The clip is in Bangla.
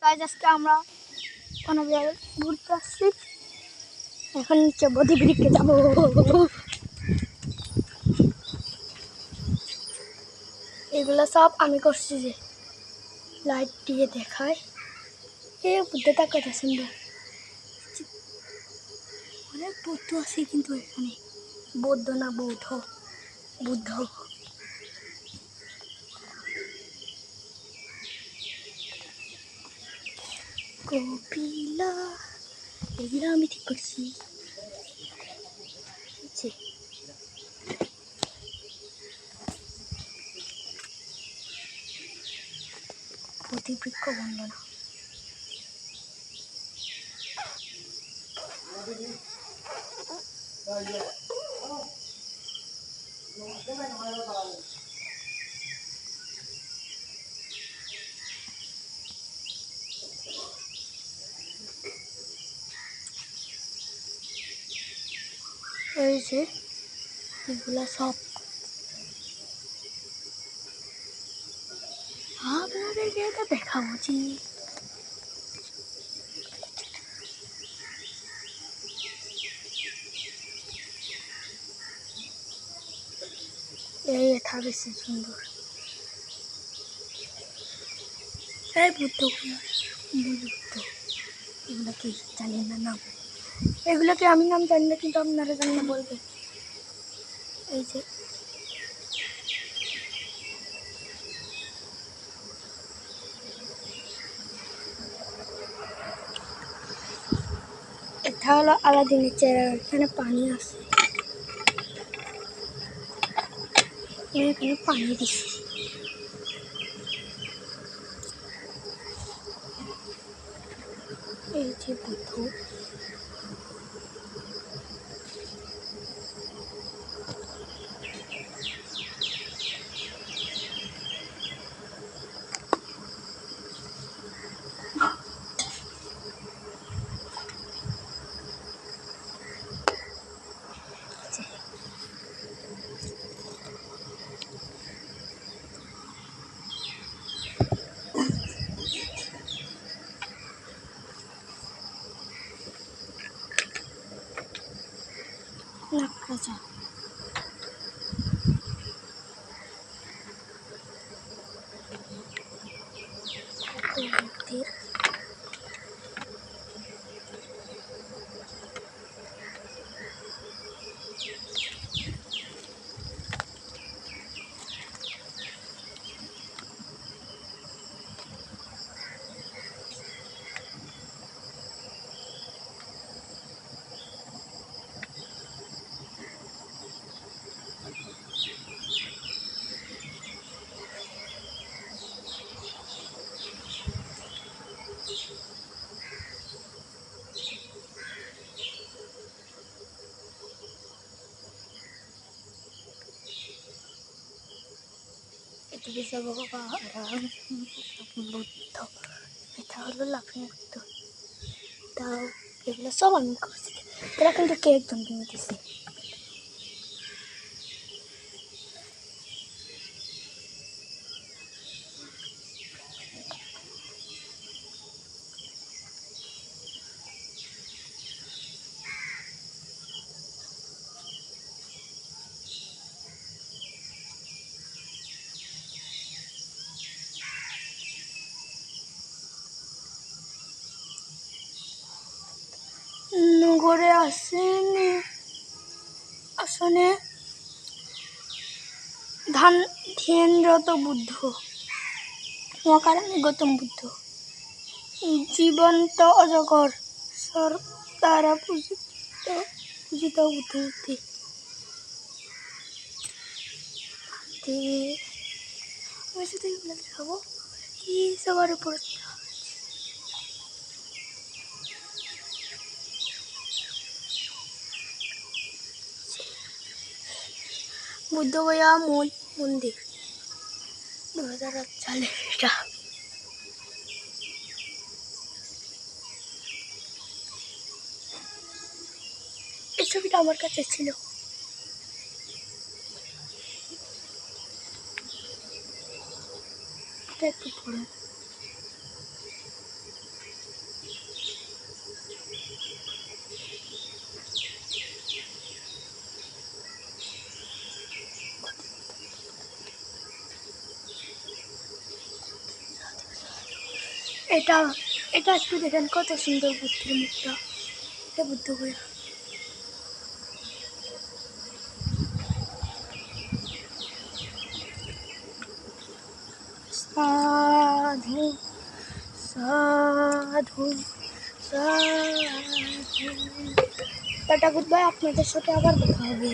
গাইজ আজকে আমরা কোনবিহারে ঘুরতে আসছি। এখন নিচে বদি ব্রিজে যাব। এগুলো সব আমি করছি, যে লাইট দিয়ে দেখায়। এই বুদ্ধটা কত সুন্দর, অনেক বুদ্ধ আছে কিন্তু এখানে। বৌদ্ধ না বৌদ্ধ, বুদ্ধ। কপিলা, এগুলো আমি ঠিক করছি। প্রতিবৃক্ষ বন্দনা। এই যে এগুলা সব আপনাদেরকে এটা দেখা উচিত। এই এটা বেশি সুন্দর। এই বুদ্ধ, বুদ্ধ এগুলো কি জানি না নাম, এগুলোকে আমি নাম জানি না, কিন্তু আপনারা জানি না বলবেন। এই যে এটা হলো আলাদিনের চেহারা, এখানে পানি আছে, এখানে পানি দিচ্ছে। এই যে বুদ্ধ, নাকরাজা। বুদ্ধের বুদ্ধ, এটা হলো লাফিং বুদ্ধ। তাও এগুলো সব আমি করছি, এরা কিন্তু কে একজন কিনতেছে। নগরে আসনে ধ্যানরত বুদ্ধ, মহাকারণে গৌতম বুদ্ধ, জীবন্ত অজগর দ্বারা পূজিত বুদ্ধমূর্তি। আমি শুধু এগুলো দেখাবো, এই সবার উপর বুদ্ধগয়া মূল মন্দির, 2008 সালে এটা। এই ছবিটা আমার কাছে ছিল। এটা একটু পড়ে এটা এটা একটু দেখেন কত সুন্দর বুদ্ধের মুখটা। এটা বুদ্ধ গয়া। সাধু সাধু সাধু। টাটা গুড বাই, আপনাদের সাথে আবার দেখা হবে।